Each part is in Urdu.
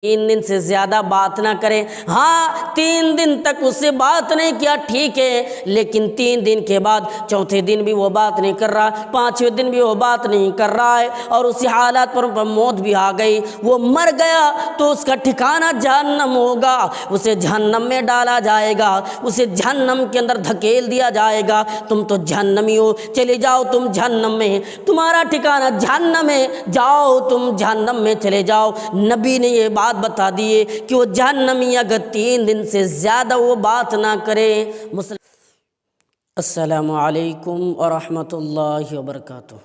3 دن سے زیادہ بات نہ کریں۔ ہاں 3 دن تک اس سے بات نہیں کیا ٹھیک ہے، لیکن 3 دن کے بعد چوتھے دن بھی وہ بات نہیں کر رہا، 5ویں دن بھی وہ بات نہیں کر رہا ہے، اور اسی حالات پر موت بھی آ گئی، وہ مر گیا تو اس کا ٹھکانہ جہنم ہوگا، اسے جہنم میں ڈالا جائے گا، اسے جہنم کے اندر دھکیل دیا جائے گا۔ تم تو جہنمی ہو، چلے جاؤ تم جہنم میں، تمہارا ٹھکانہ جہنم ہے، جاؤ تم جہنم میں چلے جاؤ۔ نبی نے یہ بات بتا دیے کہ وہ جہنمی اگر 3 دن سے زیادہ وہ بات نہ کرے۔ السلام علیکم ورحمۃ اللہ وبرکاتہ۔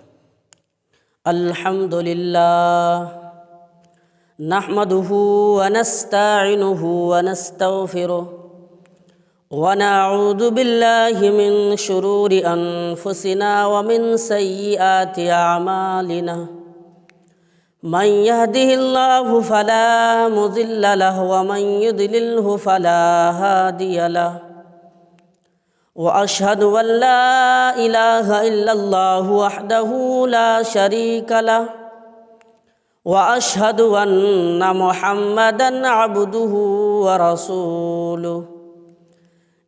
الحمدللہ نحمده ونستعینه ونستغفره ونعوذ باللہ من شرور انفسنا ومن سیئات اعمالنا، من يهده الله فلا مضل له ومن يضلله فلا هادي له، وأشهد أن لا إله إلا الله وحده لا شريك له، وأشهد أن محمدًا عبده ورسوله،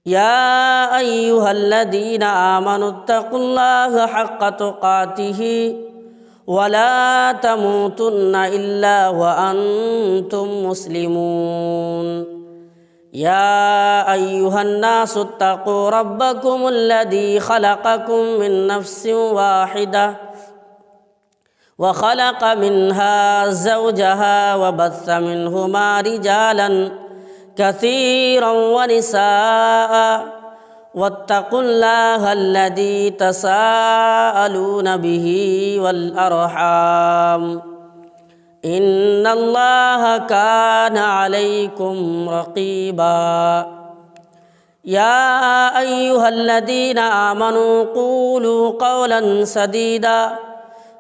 يا أيها الذين آمنوا اتقوا الله حق تقاته ولا تموتن إلا وأنتم مسلمون، يا أيها الناس اتقوا ربكم الذي خلقكم من نفس واحدة وخلق منها زوجها وبث منهما رجالا كثيرا ونساء، واتقوا الله الذي تساءلون به والأرحام، إن الله كان عليكم رقيبا، يا أيها الذين آمنوا قولوا قولا سديدا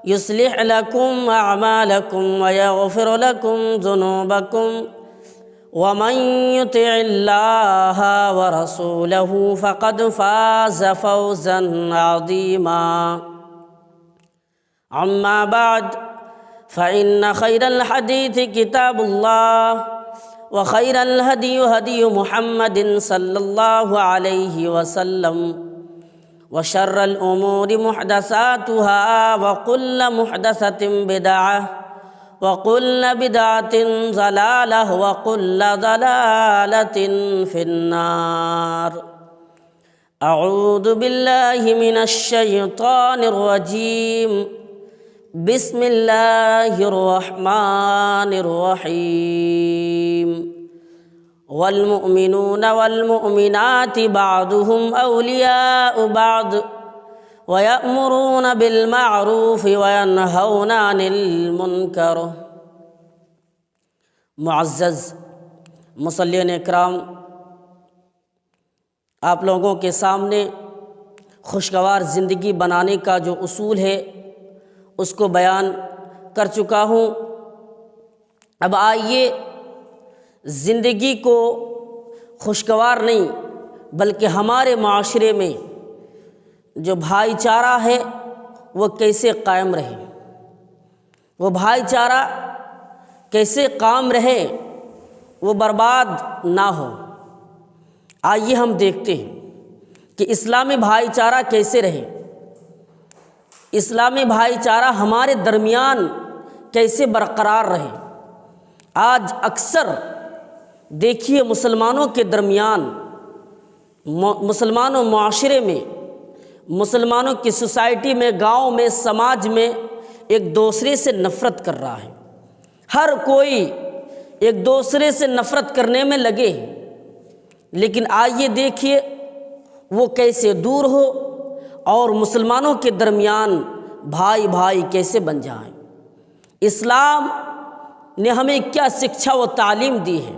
يصلح لكم أعمالكم ويغفر لكم ذنوبكم، ومن يطع الله ورسوله فقد فاز فوزا عظيما، أما بعد فإن خير الحديث كتاب الله، وخير الهدي هدي محمد صلى الله عليه وسلم، وشر الأمور محدثاتها، وكل محدثة بدعة، وكل بدعة ضلالة، وكل ضلالة في النار۔ أعوذ بالله من الشيطان الرجيم، بسم الله الرحمن الرحيم، والمؤمنون والمؤمنات بعضهم أولياء بعض، وَيَأْمُرُونَ بِالْمَعْرُوفِ وَيَنْهَوْنَ عَنِ الْمُنْكَرِ۔ معزز مصلین اکرام، آپ لوگوں کے سامنے خوشگوار زندگی بنانے کا جو اصول ہے اس کو بیان کر چکا ہوں۔ اب آئیے زندگی کو خوشگوار نہیں بلکہ ہمارے معاشرے میں جو بھائی چارہ ہے وہ کیسے قائم رہے، وہ بھائی چارہ کیسے قائم رہے، وہ برباد نہ ہو۔ آئیے ہم دیکھتے ہیں کہ اسلامی بھائی چارہ کیسے رہے، اسلامی بھائی چارہ ہمارے درمیان کیسے برقرار رہے۔ آج اکثر دیکھیے مسلمانوں کے درمیان، مسلمانوں معاشرے میں، مسلمانوں کی سوسائٹی میں، گاؤں میں، سماج میں ایک دوسرے سے نفرت کر رہا ہے۔ ہر کوئی ایک دوسرے سے نفرت کرنے میں لگے ہیں، لیکن آئیے دیکھیے وہ کیسے دور ہو اور مسلمانوں کے درمیان بھائی بھائی کیسے بن جائیں۔ اسلام نے ہمیں کیا شکشا و تعلیم دی ہے،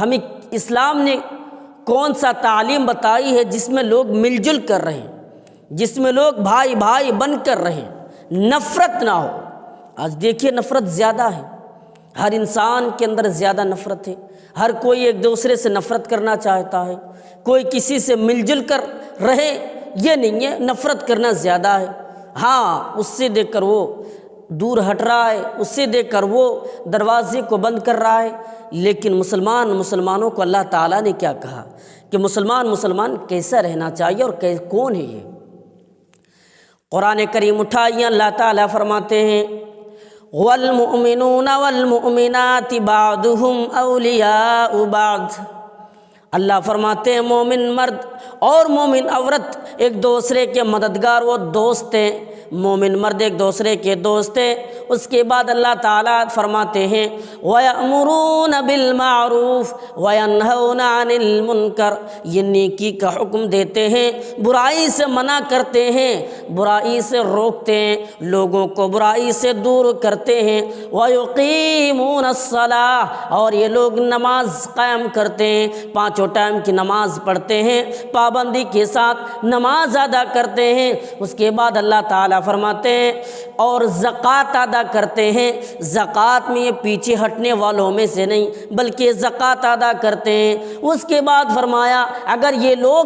ہمیں اسلام نے کون سا تعلیم بتائی ہے جس میں لوگ مل جل کر رہیں، جس میں لوگ بھائی بھائی بن کر رہیں، نفرت نہ ہو۔ آج دیکھیے نفرت زیادہ ہے، ہر انسان کے اندر زیادہ نفرت ہے، ہر کوئی ایک دوسرے سے نفرت کرنا چاہتا ہے، کوئی کسی سے مل جل کر رہے یہ نہیں ہے، نفرت کرنا زیادہ ہے۔ ہاں اس سے دیکھ کر وہ دور ہٹ رہا ہے، اسے دیکھ کر وہ دروازے کو بند کر رہا ہے۔ لیکن مسلمانوں کو اللہ تعالیٰ نے کیا کہا کہ مسلمان کیسا رہنا چاہیے اور کون ہے یہ؟ قرآن کریم اٹھائیے، اللہ تعالیٰ فرماتے ہیں وَالْمُؤْمِنُونَ وَالْمُؤْمِنَاتِ بَعْضُهُمْ أَوْلِيَاءُ بَعْضٍ۔ اللہ فرماتے ہیں مومن مرد اور مومن عورت ایک دوسرے کے مددگار و دوست ہیں، مومن مرد ایک دوسرے کے دوست ہیں۔ اس کے بعد اللہ تعالیٰ فرماتے ہیں وَيَأْمُرُونَ بِالْمَعْرُوفِ وَيَنْهَوْنَ عَنِ الْمُنْكَرِ، یہ نیکی کا حکم دیتے ہیں، برائی سے منع کرتے ہیں، برائی سے روکتے ہیں، لوگوں کو برائی سے دور کرتے ہیں۔ وَيُقِيمُونَ الصَّلَاةَ، اور یہ لوگ نماز قائم کرتے ہیں، پانچوں ٹائم کی نماز پڑھتے ہیں، پابندی کے ساتھ نماز ادا کرتے ہیں۔ اس کے بعد اللہ تعالیٰ فرماتے ہیں اور زکوٰۃ ادا کرتے ہیں۔ زکوٰۃ میں یہ پیچھے ہٹنے والوں میں سے نہیں بلکہ زکوٰۃ ادا کرتے ہیں۔ اس کے بعد فرمایا اگر یہ لوگ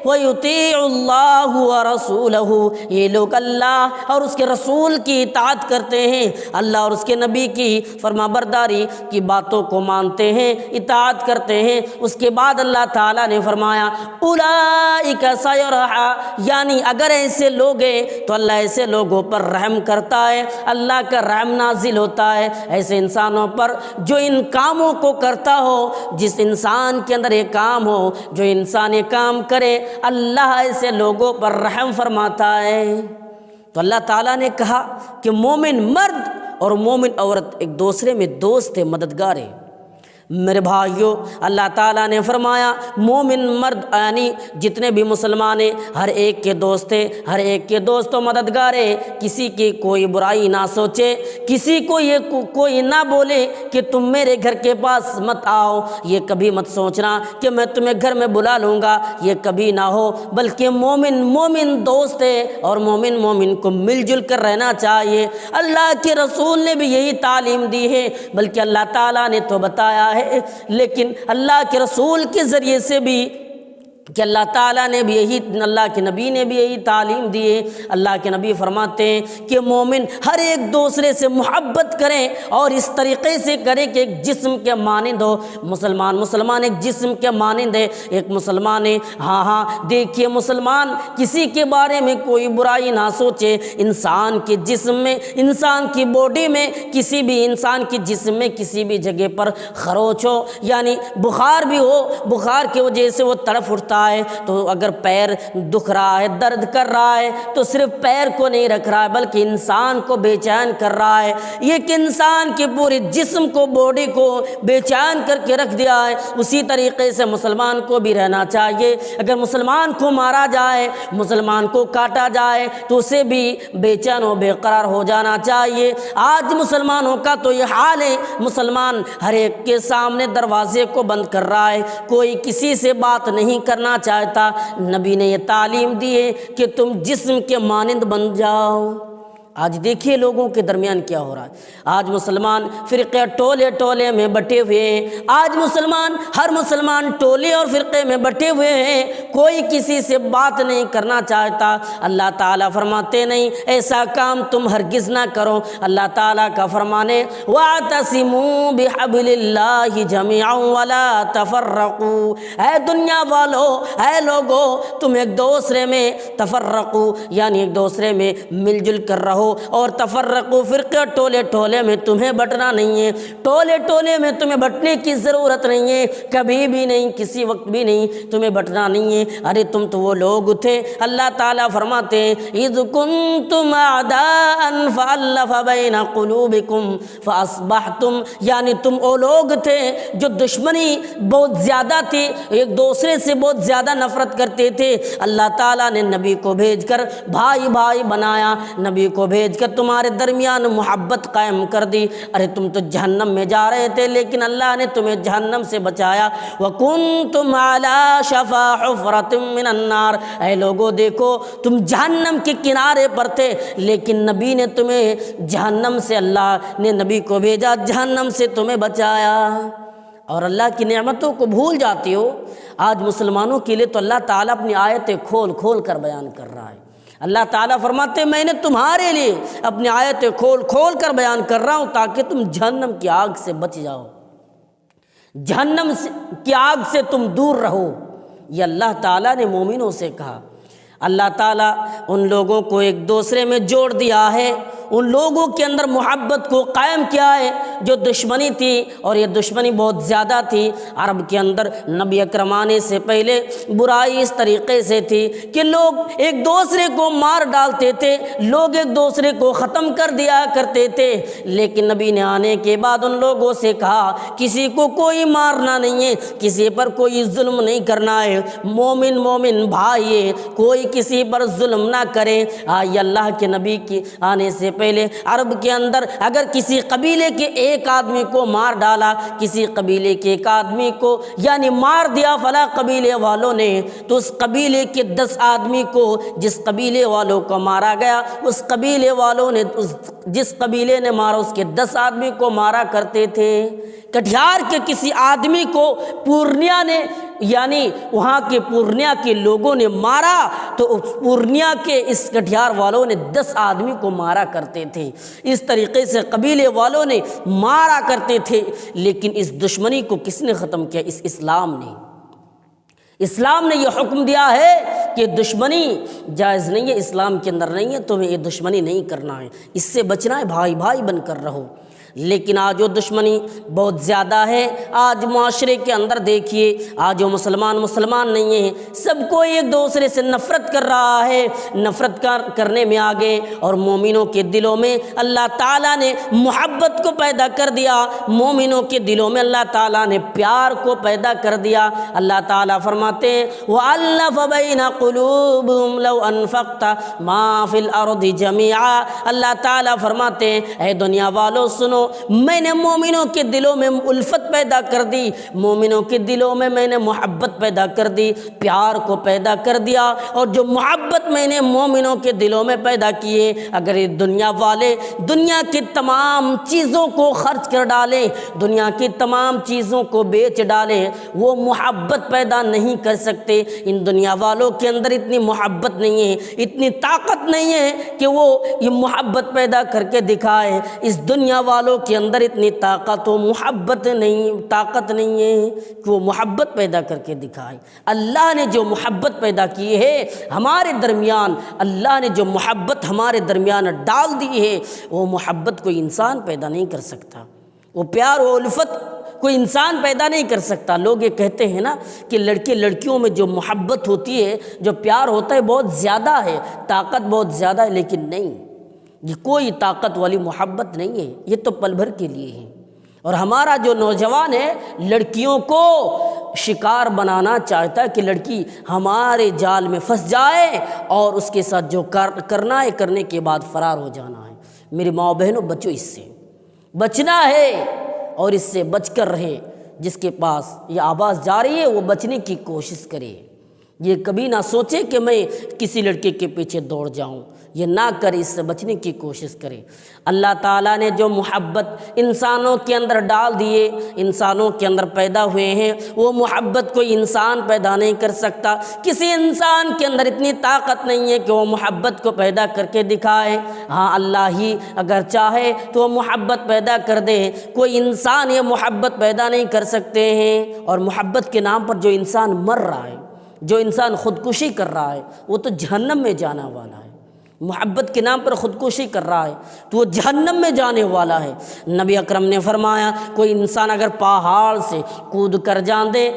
وَيُطِيعُ اللَّهُ وَرَسُولَهُ، یہ لوگ اللہ اور اس کے رسول کی اطاعت کرتے ہیں، اللہ اور اس کے نبی کی فرمانبرداری کی باتوں کو مانتے ہیں، اطاعت کرتے ہیں۔ اس کے بعد اللہ تعالیٰ نے فرمایا اولئک سیرحم، یعنی اگر ایسے لوگ ہیں تو اللہ ایسے لوگوں پر رحم کرتا ہے، اللہ کا رحم نازل ہوتا ہے ایسے انسانوں پر جو ان کاموں کو کرتا ہو۔ جس انسان کے اندر یہ کام ہو، جو انسان یہ کام کرے، اللہ ایسے لوگوں پر رحم فرماتا ہے۔ تو اللہ تعالیٰ نے کہا کہ مومن مرد اور مومن عورت ایک دوسرے میں دوست ہیں، مددگار ہیں۔ میرے بھائیوں، اللہ تعالیٰ نے فرمایا مومن مرد یعنی جتنے بھی مسلمان ہیں ہر ایک کے دوست ہیں، ہر ایک کے دوست و مددگار ہیں۔ کسی کی کوئی برائی نہ سوچے، کسی کو یہ کوئی نہ بولے کہ تم میرے گھر کے پاس مت آؤ، یہ کبھی مت سوچنا کہ میں تمہیں گھر میں بلا لوں گا، یہ کبھی نہ ہو، بلکہ مومن دوست ہے اور مومن کو مل جل کر رہنا چاہیے۔ اللہ کے رسول نے بھی یہی تعلیم دی ہے، بلکہ اللہ تعالیٰ نے تو بتایا ہے، لیکن اللہ کے رسول کے ذریعے سے بھی کہ اللہ تعالیٰ نے بھی یہی، اللہ کے نبی نے بھی یہی تعلیم دی ہے۔ اللہ کے نبی فرماتے ہیں کہ مومن ہر ایک دوسرے سے محبت کریں اور اس طریقے سے کریں کہ ایک جسم کے مانند ہو۔ مسلمان ایک جسم کے مانند ہے، ایک مسلمان ہے۔ ہاں دیکھیے، مسلمان کسی کے بارے میں کوئی برائی نہ سوچے۔ انسان کے جسم میں، انسان کی باڈی میں، کسی بھی انسان کی جسم میں کسی بھی جگہ پر خروچ ہو، یعنی بخار بھی ہو، بخار کی وجہ سے وہ تڑپ اٹھتا ہے، تو اگر پیر دکھ رہا ہے، درد کر رہا ہے، تو صرف پیر کو نہیں رکھ رہا ہے بلکہ انسان کو بے چین کر رہا ہے۔ یہ کہ انسان کے پورے جسم کو، باڈی کو بے چین کر کے رکھ دیا ہے۔ اسی طریقے سے مسلمان کو بھی رہنا چاہیے۔ اگر مسلمان کو مارا جائے، مسلمان کو کاٹا جائے تو اسے بھی بے چین و بے قرار ہو جانا چاہیے۔ آج مسلمانوں کا تو یہ حال ہے، مسلمان ہر ایک کے سامنے دروازے کو بند کر رہا ہے، کوئی کسی سے بات نہیں کرنا چاہتا۔ نبی نے یہ تعلیم دی ہے کہ تم جسم کے مانند بن جاؤ۔ آج دیکھیے لوگوں کے درمیان کیا ہو رہا ہے۔ آج مسلمان فرقے ٹولے میں بٹے ہوئے ہیں۔ آج ہر مسلمان ٹولے اور فرقے میں بٹے ہوئے ہیں، کوئی کسی سے بات نہیں کرنا چاہتا۔ اللہ تعالیٰ فرماتے نہیں ایسا کام تم ہرگز نہ کرو۔ اللہ تعالیٰ کا فرمانے وَاعْتَصِمُوا بِحَبْلِ اللَّهِ جَمِيعًا وَلَا تَفَرَّقُوا، اے دنیا والو، اے لوگو، تم ایک دوسرے میں تفرقو یعنی ایک دوسرے میں مل جل کر رہو، اور تفرقو فرقے ٹولے میں تمہیں بٹنا نہیں ہے، ٹولے میں تمہیں بٹنے کی ضرورت نہیں ہے، کبھی بھی نہیں، کسی وقت بھی نہیں، تمہیں بٹنا نہیں ہے۔ ارے تم تو وہ لوگ تھے، اللہ تعالیٰ فرماتے ہیں اِذْ كُنْتُمْ أَعْدَاءً فَأَلَّفَ بَيْنَ قُلُوبِكُمْ فَأَصْبَحْتُمْ، یعنی تم وہ لوگ تھے جو دشمنی بہت زیادہ تھی، ایک دوسرے سے بہت زیادہ نفرت کرتے تھے۔ اللہ تعالیٰ نے نبی کو بھیج کر بھائی بنایا، نبی کو بھیج کر تمہارے درمیان محبت قائم کر دی۔ ارے تم تو جہنم میں جا رہے تھے، لیکن اللہ نے تمہیں جہنم سے بچایا۔ وَكُنْتُمْ عَلَى شَفَا حُفْرَةٍ مِّنَ النَّارِ، اے لوگو دیکھو تم جہنم کے کنارے پر تھے، لیکن نبی نے تمہیں جہنم سے، اللہ نے نبی کو بھیجا، جہنم سے تمہیں بچایا۔ اور اللہ کی نعمتوں کو بھول جاتے ہو۔ آج مسلمانوں کے لیے تو اللہ تعالیٰ اپنی آیتیں کھول کر بیان کر رہا ہے۔ اللہ تعالیٰ فرماتے ہیں میں نے تمہارے لیے اپنی آیتیں کھول کھول کر بیان کر رہا ہوں تاکہ تم جہنم کی آگ سے بچ جاؤ، جہنم کی آگ سے تم دور رہو۔ یہ اللہ تعالیٰ نے مومنوں سے کہا۔ اللہ تعالیٰ ان لوگوں کو ایک دوسرے میں جوڑ دیا ہے، ان لوگوں کے اندر محبت کو قائم کیا ہے جو دشمنی تھی، اور یہ دشمنی بہت زیادہ تھی عرب کے اندر۔ نبی اکرم آنے سے پہلے برائی اس طریقے سے تھی کہ لوگ ایک دوسرے کو مار ڈالتے تھے، لوگ ایک دوسرے کو ختم کر دیا کرتے تھے، لیکن نبی نے آنے کے بعد ان لوگوں سے کہا کسی کو کوئی مارنا نہیں ہے، کسی پر کوئی ظلم نہیں کرنا ہے، مومن مومن بھائی ہے، کوئی کسی پر ظلم نہ کرے۔ آئیے اللہ کے نبی کی آنے سے پہلے عرب کے اندر اگر کسی قبیلے کے ایک آدمی کو مار ڈالا، کسی قبیلے کے ایک آدمی کو یعنی مار دیا فلاں قبیلے والوں نے، تو اس قبیلے کے 10 آدمی کو، جس قبیلے والوں کو مارا گیا اس قبیلے والوں نے، جس قبیلے نے مارا اس کے 10 آدمی کو مارا کرتے تھے۔ کٹیہار کے کسی آدمی کو پورنیا نے یعنی وہاں کے پورنیا کے لوگوں نے مارا تو پورنیا کے اس کٹیہار والوں نے 10 آدمی کو مارا کرتے تھے۔ اس طریقے سے قبیلے والوں نے مارا کرتے تھے، لیکن اس دشمنی کو کس نے ختم کیا؟ اس اسلام نے۔ اسلام نے یہ حکم دیا ہے کہ دشمنی جائز نہیں ہے، اسلام کے اندر نہیں ہے، تمہیں یہ دشمنی نہیں کرنا ہے، اس سے بچنا ہے، بھائی بھائی بن کر رہو۔ لیکن آج وہ دشمنی بہت زیادہ ہے۔ آج معاشرے کے اندر دیکھیے، آج وہ مسلمان نہیں ہیں، سب کوئی ایک دوسرے سے نفرت کر رہا ہے، نفرت کرنے میں آگے، اور مومنوں کے دلوں میں اللہ تعالیٰ نے محبت کو پیدا کر دیا، مومنوں کے دلوں میں اللہ تعالیٰ نے پیار کو پیدا کر دیا۔ اللہ تعالیٰ فرماتے ہیں وَأَلَّفَ بَيْنَ قُلُوبِهِمْ لَوْ أَنفَقْتَ مَا فِي الْأَرْضِ جَمِيعًا۔ اللہ تعالیٰ فرماتے ہیں اے دنیا والوں سنو، میں نے مومنوں کے دلوں میں الفت پیدا کر دی، مومنوں کے دلوں میں نے محبت پیدا کر دی، پیار کو پیدا کر دیا، اور جو محبت میں نے مومنوں کے دلوں میں پیدا کیے، اگر یہ دنیا والے دنیا کی تمام چیزوں کو خرچ کر ڈالیں، دنیا کی تمام چیزوں کو بیچ ڈالیں، وہ محبت پیدا نہیں کر سکتے۔ ان دنیا والوں کے اندر اتنی محبت نہیں ہے، اتنی طاقت نہیں ہے کہ وہ یہ محبت پیدا کر کے دکھائے۔ اس دنیا والوں کے اندر اتنی طاقت و محبت نہیں، طاقت نہیں ہے کہ وہ محبت پیدا کر کے دکھائے۔ اللہ نے جو محبت پیدا کی ہے ہمارے درمیان، اللہ نے جو محبت ہمارے درمیان ڈال دی ہے، وہ محبت کوئی انسان پیدا نہیں کر سکتا، وہ پیار و الفت کوئی انسان پیدا نہیں کر سکتا۔ لوگ یہ کہتے ہیں نا کہ لڑکے لڑکیوں میں جو محبت ہوتی ہے، جو پیار ہوتا ہے بہت زیادہ ہے، طاقت بہت زیادہ ہے، لیکن نہیں، یہ کوئی طاقت والی محبت نہیں ہے، یہ تو پل بھر کے لیے ہے۔ اور ہمارا جو نوجوان ہے لڑکیوں کو شکار بنانا چاہتا ہے کہ لڑکی ہمارے جال میں پھنس جائے اور اس کے ساتھ جو کرنا ہے کرنے کے بعد فرار ہو جانا ہے۔ میری ماں بہنوں، بچو، اس سے بچنا ہے اور اس سے بچ کر رہے۔ جس کے پاس یہ آواز جا رہی ہے وہ بچنے کی کوشش کرے، یہ کبھی نہ سوچے کہ میں کسی لڑکے کے پیچھے دوڑ جاؤں، یہ نہ کرے، اس سے بچنے کی کوشش کرے۔ اللہ تعالیٰ نے جو محبت انسانوں کے اندر ڈال دیے، انسانوں کے اندر پیدا ہوئے ہیں، وہ محبت کوئی انسان پیدا نہیں کر سکتا۔ کسی انسان کے اندر اتنی طاقت نہیں ہے کہ وہ محبت کو پیدا کر کے دکھائے۔ ہاں، اللہ ہی اگر چاہے تو وہ محبت پیدا کر دے، کوئی انسان یہ محبت پیدا نہیں کر سکتے ہیں۔ اور محبت کے نام پر جو انسان مر رہا ہے، جو انسان خودکشی کر رہا ہے، وہ تو جہنم میں جانے والا ہے۔ محبت کے نام پر خودکشی کر رہا ہے تو وہ جہنم میں جانے والا ہے۔ نبی اکرم نے فرمایا کوئی انسان اگر پہاڑ سے کود کر جان دے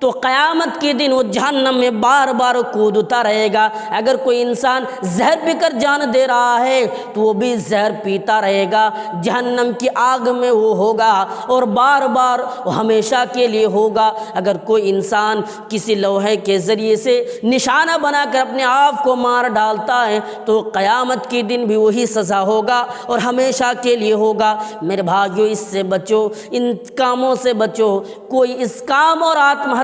تو قیامت کے دن وہ جہنم میں بار بار کودتا رہے گا۔ اگر کوئی انسان زہر پی کر جان دے رہا ہے تو وہ بھی زہر پیتا رہے گا، جہنم کی آگ میں وہ ہوگا اور بار بار وہ ہمیشہ کے لیے ہوگا۔ اگر کوئی انسان کسی لوہے کے ذریعے سے نشانہ بنا کر اپنے آپ کو مار ڈالتا ہے تو قیامت کے دن بھی وہی سزا ہوگا اور ہمیشہ کے لیے ہوگا۔ میرے بھائیو، اس سے بچو، ان کاموں سے بچو۔ کوئی اس کام اور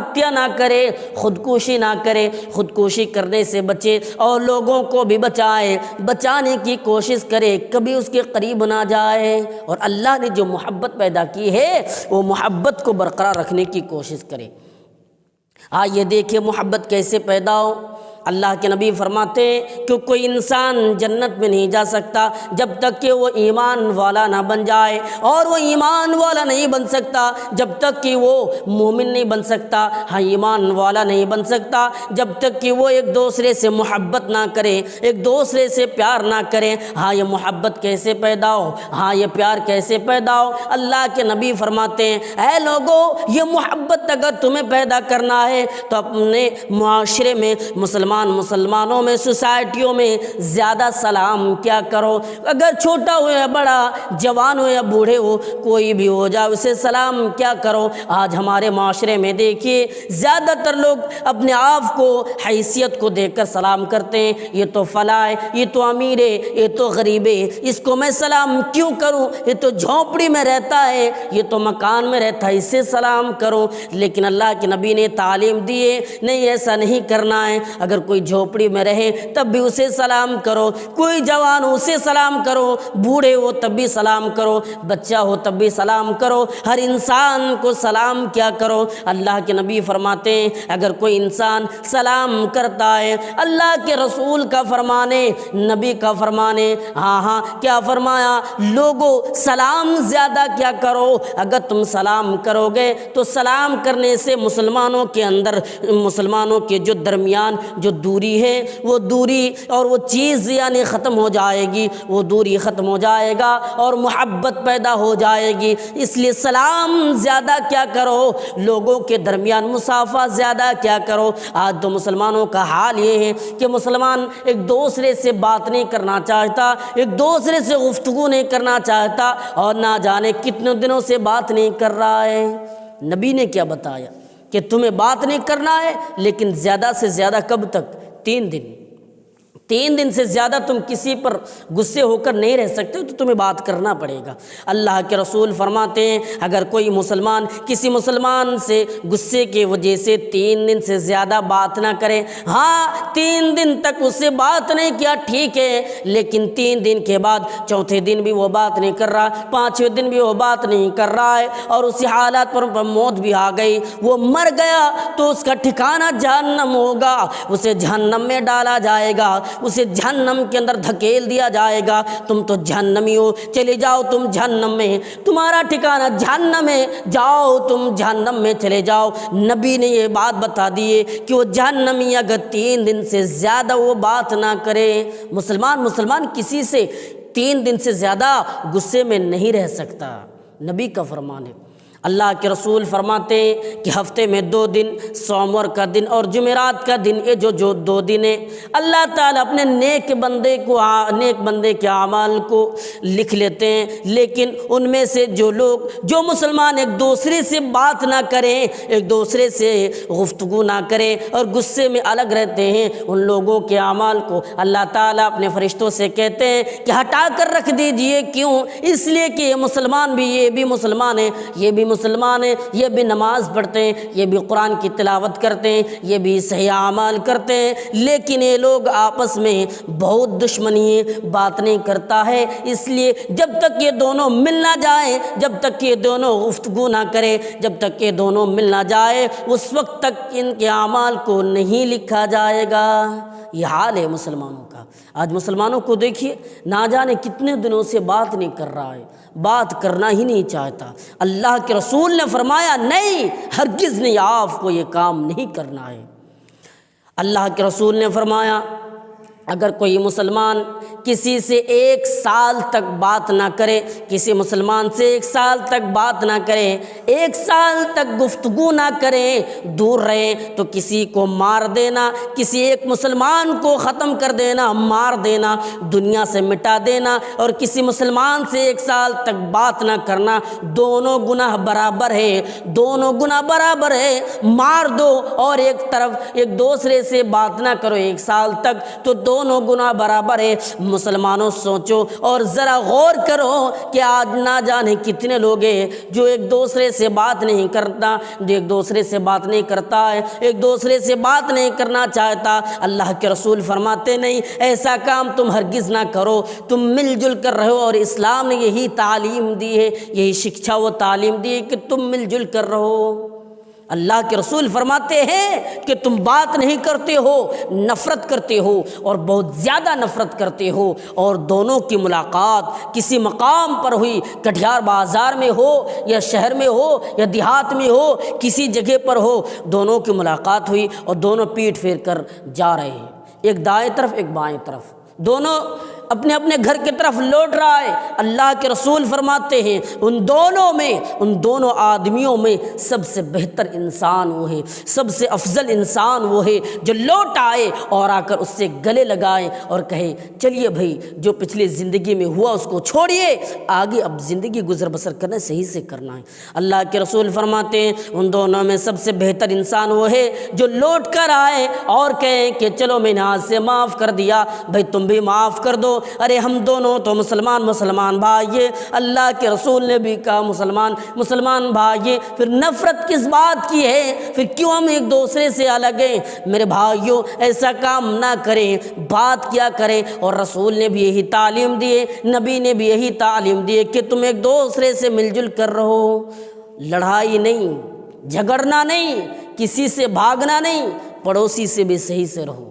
ہتیا نہ کرے، خودکشی نہ کرے، خودکشی کرنے سے بچے اور لوگوں کو بھی بچائے، بچانے کی کوشش کرے، کبھی اس کے قریب نہ جائے۔ اور اللہ نے جو محبت پیدا کی ہے وہ محبت کو برقرار رکھنے کی کوشش کرے۔ آئیے دیکھیں محبت کیسے پیدا ہو۔ اللہ کے نبی فرماتے ہیں کہ کوئی انسان جنت میں نہیں جا سکتا جب تک کہ وہ ایمان والا نہ بن جائے، اور وہ ایمان والا نہیں بن سکتا جب تک کہ وہ مومن نہیں بن سکتا، ہاں ایمان والا نہیں بن سکتا جب تک کہ وہ ایک دوسرے سے محبت نہ کرے، ایک دوسرے سے پیار نہ کرے۔ ہاں یہ محبت کیسے پیدا ہو، ہاں یہ پیار کیسے پیدا ہو؟ اللہ کے نبی فرماتے ہیں اے لوگو، یہ محبت اگر تمہیں پیدا کرنا ہے تو اپنے معاشرے میں مسلمانوں میں، سوسائٹیوں میں زیادہ سلام کیا کرو۔ اگر چھوٹا ہو یا بڑا، جوان ہو یا بوڑھے ہو، کوئی بھی ہو جائے اسے سلام کیا کرو۔ آج ہمارے معاشرے میں دیکھیے زیادہ تر لوگ اپنے آپ کو حیثیت کو دیکھ کر سلام کرتے ہیں، یہ تو فلاں ہے، یہ تو امیر ہے، یہ تو غریب ہے، اس کو میں سلام کیوں کروں، یہ تو جھونپڑی میں رہتا ہے، یہ تو مکان میں رہتا ہے، اسے سلام کرو۔ لیکن اللہ کے نبی نے تعلیم دی ہے نہیں، ایسا نہیں کرنا ہے۔ اگر کوئی جھونپڑی میں رہے تب بھی اسے سلام کرو، کوئی جوان ہو اسے سلام کرو، بوڑھے ہو تب بھی سلام کرو، بچہ ہو تب بھی سلام کرو، ہر انسان کو سلام کیا کرو۔ اللہ کے نبی فرماتے ہیں اگر کوئی انسان سلام کرتا ہے، اللہ کے رسول کا فرمانے، نبی کا فرمانے، ہاں کیا فرمایا؟ لوگوں سلام زیادہ کیا کرو۔ اگر تم سلام کرو گے تو سلام کرنے سے مسلمانوں کے اندر، مسلمانوں کے جو درمیان جو دوری ہے وہ دوری اور وہ چیز یعنی ختم ہو جائے گی، وہ دوری ختم ہو جائے گا اور محبت پیدا ہو جائے گی۔ اس لیے سلام زیادہ کیا کرو، لوگوں کے درمیان مصافحہ زیادہ کیا کرو۔ آج تو مسلمانوں کا حال یہ ہے کہ مسلمان ایک دوسرے سے بات نہیں کرنا چاہتا، ایک دوسرے سے گفتگو نہیں کرنا چاہتا، اور نہ جانے کتنے دنوں سے بات نہیں کر رہا ہے۔ نبی نے کیا بتایا کہ تمہیں بات نہیں کرنا ہے، لیکن زیادہ سے زیادہ کب تک؟ 3 دن سے زیادہ تم کسی پر غصے ہو کر نہیں رہ سکتے، تو تمہیں بات کرنا پڑے گا۔ اللہ کے رسول فرماتے ہیں اگر کوئی مسلمان کسی مسلمان سے غصے کی وجہ سے 3 دن سے زیادہ بات نہ کرے، ہاں 3 دن تک اس سے بات نہیں کیا ٹھیک ہے، لیکن 3 دن کے بعد چوتھے دن بھی وہ بات نہیں کر رہا، 5ویں دن بھی وہ بات نہیں کر رہا ہے، اور اسی حالات پر موت بھی آ گئی، وہ مر گیا، تو اس کا ٹھکانہ جہنم ہوگا، اسے جہنم میں ڈالا جائے گا، اسے جہنم کے اندر دھکیل دیا جائے گا۔ تم تو جہنمی ہو، چلے جاؤ تم جہنم میں، تمہارا ٹھکانہ جہنم ہے، جاؤ تم جہنم میں چلے جاؤ۔ نبی نے یہ بات بتا دی ہے کہ وہ جہنمی اگر 3 دن سے زیادہ وہ بات نہ کرے۔ مسلمان کسی سے 3 دن سے زیادہ غصے میں نہیں رہ سکتا، نبی کا فرمان ہے۔ اللہ کے رسول فرماتے ہیں کہ ہفتے میں 2 دن، سوموار کا دن اور جمعرات کا دن، یہ جو 2 دن ہیں، اللہ تعالیٰ اپنے نیک بندے کے اعمال کو لکھ لیتے ہیں۔ لیکن ان میں سے جو مسلمان ایک دوسرے سے بات نہ کریں، ایک دوسرے سے گفتگو نہ کریں اور غصے میں الگ رہتے ہیں، ان لوگوں کے اعمال کو اللہ تعالیٰ اپنے فرشتوں سے کہتے ہیں کہ ہٹا کر رکھ دیجئے۔ کیوں؟ اس لیے کہ یہ مسلمان بھی، یہ بھی مسلمان ہے، یہ بھی مسلمان ہیں، یہ بھی نماز پڑھتے ہیں، یہ بھی قرآن کی تلاوت کرتے ہیں، یہ بھی صحیح اعمال کرتے ہیں، لیکن یہ لوگ آپس میں بہت دشمنی ہے، بات نہیں کرتا ہے۔ اس لیے جب تک یہ دونوں مل نہ جائیں، جب تک یہ دونوں گفتگو نہ کرے، جب تک یہ دونوں مل نہ جائے، اس وقت تک ان کے اعمال کو نہیں لکھا جائے گا۔ یہ حال ہے مسلمانوں کا۔ آج مسلمانوں کو دیکھیے، نہ جانے کتنے دنوں سے بات نہیں کر رہا ہے، بات کرنا ہی نہیں چاہتا۔ اللہ کے رسول نے فرمایا نہیں، ہرگز نہیں، آپ کو یہ کام نہیں کرنا ہے۔ اللہ کے رسول نے فرمایا اگر کوئی مسلمان کسی سے 1 سال تک بات نہ کرے، کسی مسلمان سے 1 سال تک بات نہ کرے، 1 سال تک گفتگو نہ کرے، دور رہے، تو کسی کو مار دینا، کسی ایک مسلمان کو ختم کر دینا، مار دینا، دنیا سے مٹا دینا، اور کسی مسلمان سے 1 سال تک بات نہ کرنا، دونوں گناہ برابر ہے، دونوں گناہ برابر ہے۔ مار دو اور ایک طرف ایک دوسرے سے بات نہ کرو 1 سال تک، تو دونوں گناہ برابر ہے۔ مسلمانوں سوچو اور ذرا غور کرو کہ آج نہ جانے کتنے لوگ ہیں جو ایک دوسرے سے بات نہیں کرتا، جو ایک دوسرے سے بات نہیں کرتا ہے، ایک دوسرے سے بات نہیں کرنا چاہتا۔ اللہ کے رسول فرماتے نہیں، ایسا کام تم ہرگز نہ کرو، تم مل جل کر رہو، اور اسلام نے یہی تعلیم دی ہے، یہی شکشا و تعلیم دی ہے کہ تم مل جل کر رہو۔ اللہ کے رسول فرماتے ہیں کہ تم بات نہیں کرتے ہو، نفرت کرتے ہو اور بہت زیادہ نفرت کرتے ہو، اور دونوں کی ملاقات کسی مقام پر ہوئی، کٹھیار بازار میں ہو یا شہر میں ہو یا دیہات میں ہو، کسی جگہ پر ہو، دونوں کی ملاقات ہوئی اور دونوں پیٹھ پھیر کر جا رہے ہیں، ایک دائیں طرف ایک بائیں طرف، دونوں اپنے اپنے گھر کی طرف لوٹ رہا ہے۔ اللہ کے رسول فرماتے ہیں ان دونوں آدمیوں میں سب سے بہتر انسان وہ ہے، سب سے افضل انسان وہ ہے جو لوٹ آئے اور آ کر اس سے گلے لگائے اور کہے چلیے بھائی جو پچھلی زندگی میں ہوا اس کو چھوڑیے، آگے اب زندگی گزر بسر کرنا صحیح سے کرنا ہے۔ اللہ کے رسول فرماتے ہیں ان دونوں میں سب سے بہتر انسان وہ ہے جو لوٹ کر آئے اور کہیں کہ چلو میں نے آج سے معاف کر دیا، بھائی تم بھی معاف کر دو، ارے ہم دونوں تو مسلمان بھائی، اللہ کے رسول نے بھی کہا مسلمان بھائی، پھر نفرت کس بات کی ہے، پھر کیوں ہم ایک دوسرے سے الگ ہیں؟ میرے بھائیوں ایسا کام نہ کریں، بات کیا کریں، اور رسول نے بھی یہی تعلیم دی ہے، نبی نے بھی یہی تعلیم دی ہے کہ تم ایک دوسرے سے مل جل کر رہو، لڑائی نہیں، جھگڑنا نہیں، کسی سے بھاگنا نہیں، پڑوسی سے بھی صحیح سے رہو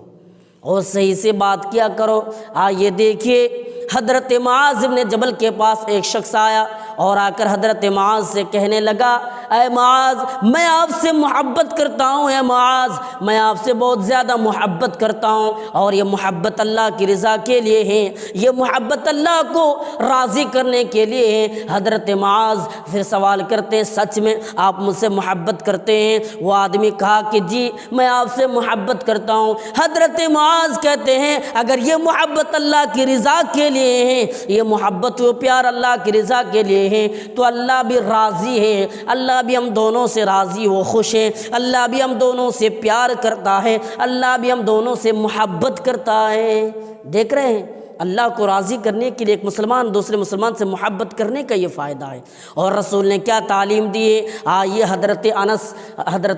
اور صحیح سے بات کیا کرو۔ آئیے دیکھیے حضرت معاذ بن جبل کے پاس ایک شخص آیا اور آ کر حضرت معاذ سے کہنے لگا اے معاذ میں آپ سے محبت کرتا ہوں، اے معاذ میں آپ سے بہت زیادہ محبت کرتا ہوں، اور یہ محبت اللہ کی رضا کے لیے ہے، یہ محبت اللہ کو راضی کرنے کے لیے ہے۔ حضرت معاذ پھر سوال کرتے ہیں سچ میں آپ مجھ سے محبت کرتے ہیں؟ وہ آدمی کہا کہ جی میں آپ سے محبت کرتا ہوں۔ حضرت معاذ کہتے ہیں اگر یہ محبت اللہ کی رضا کے لیے ہے، یہ محبت و پیار اللہ کی رضا کے لیے ہے، تو اللہ بھی راضی ہے، اللہ بھی ہم دونوں سے راضی و خوش ہے، اللہ بھی ہم دونوں سے پیار کرتا ہے، اللہ بھی ہم دونوں سے محبت کرتا ہے۔ دیکھ رہے ہیں اللہ کو راضی کرنے کے لیے ایک مسلمان دوسرے مسلمان سے محبت کرنے کا یہ فائدہ ہے۔ اور رسول نے کیا تعلیم دی ہے؟ آئیے حضرت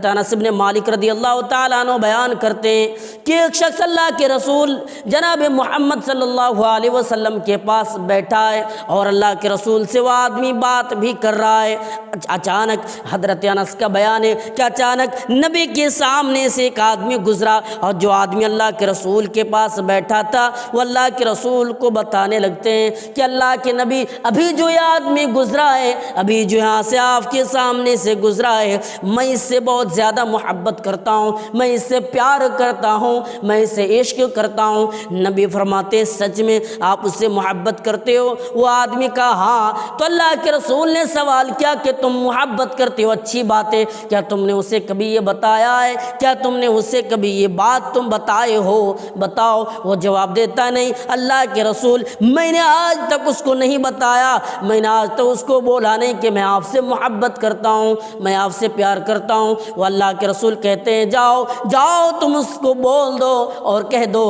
انس بن مالک رضی اللہ تعالیٰ عنہ بیان کرتے ہیں کہ ایک شخص اللہ کے رسول جناب محمد صلی اللہ علیہ وسلم کے پاس بیٹھا ہے اور اللہ کے رسول سے وہ آدمی بات بھی کر رہا ہے۔ اچانک حضرت انس کا بیان ہے کہ اچانک نبی کے سامنے سے ایک آدمی گزرا، اور جو آدمی اللہ کے رسول کے پاس بیٹھا تھا وہ اللہ کے رسول کو بتانے لگتے ہیں کہ اللہ کے نبی ابھی جو یہ آدمی گزرا ہے، ابھی جو یہاں سے آپ کے سامنے سے گزرا ہے، میں اس سے بہت زیادہ محبت کرتا ہوں، میں اس سے پیار کرتا ہوں، میں اس سے عشق کرتا ہوں۔ نبی فرماتے سچ میں آپ اس سے محبت کرتے ہو؟ وہ آدمی کہا ہاں۔ تو اللہ کے رسول نے سوال کیا کہ تم محبت کرتے ہو، اچھی بات ہے، کیا تم نے اسے کبھی یہ بتایا ہے؟ کیا تم نے اسے کبھی یہ بات تم بتائے ہو؟ بتاؤ۔ وہ جواب دیتا نہیں اللہ کے رسول میں نے آج تک اس کو نہیں بتایا، میں نے آج تک اس کو بولا نہیں کہ میں آپ سے محبت کرتا ہوں، میں آپ سے پیار کرتا ہوں۔ وہ اللہ کے رسول کہتے ہیں جاؤ تم اس کو بول دو اور کہہ دو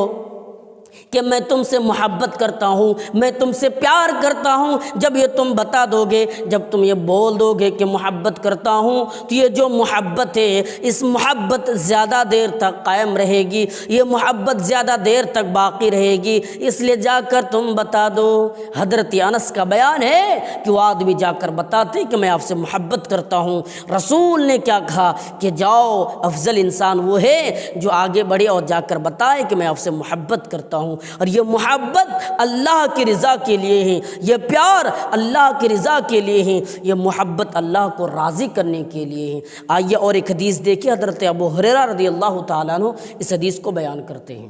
کہ میں تم سے محبت کرتا ہوں، میں تم سے پیار کرتا ہوں۔ جب یہ تم بتا دو گے، جب تم یہ بول دو گے کہ محبت کرتا ہوں، تو یہ جو محبت ہے اس محبت زیادہ دیر تک قائم رہے گی، یہ محبت زیادہ دیر تک باقی رہے گی، اس لیے جا کر تم بتا دو۔ حضرت انس کا بیان ہے کہ وہ آدمی جا کر بتاتے کہ میں آپ سے محبت کرتا ہوں۔ رسول نے کیا کہا کہ جاؤ افضل انسان وہ ہے جو آگے بڑھے اور جا کر بتائے کہ میں آپ سے محبت کرتا ہوں، اور یہ محبت اللہ کی رضا کے لیے ہے، یہ پیار اللہ کی رضا کے لیے ہے، یہ محبت اللہ کو راضی کرنے کے لیے ہے۔ آئیے اور ایک حدیث دیکھیے، حضرت ابو ہریرہ رضی اللہ تعالیٰ عنہ اس حدیث کو بیان کرتے ہیں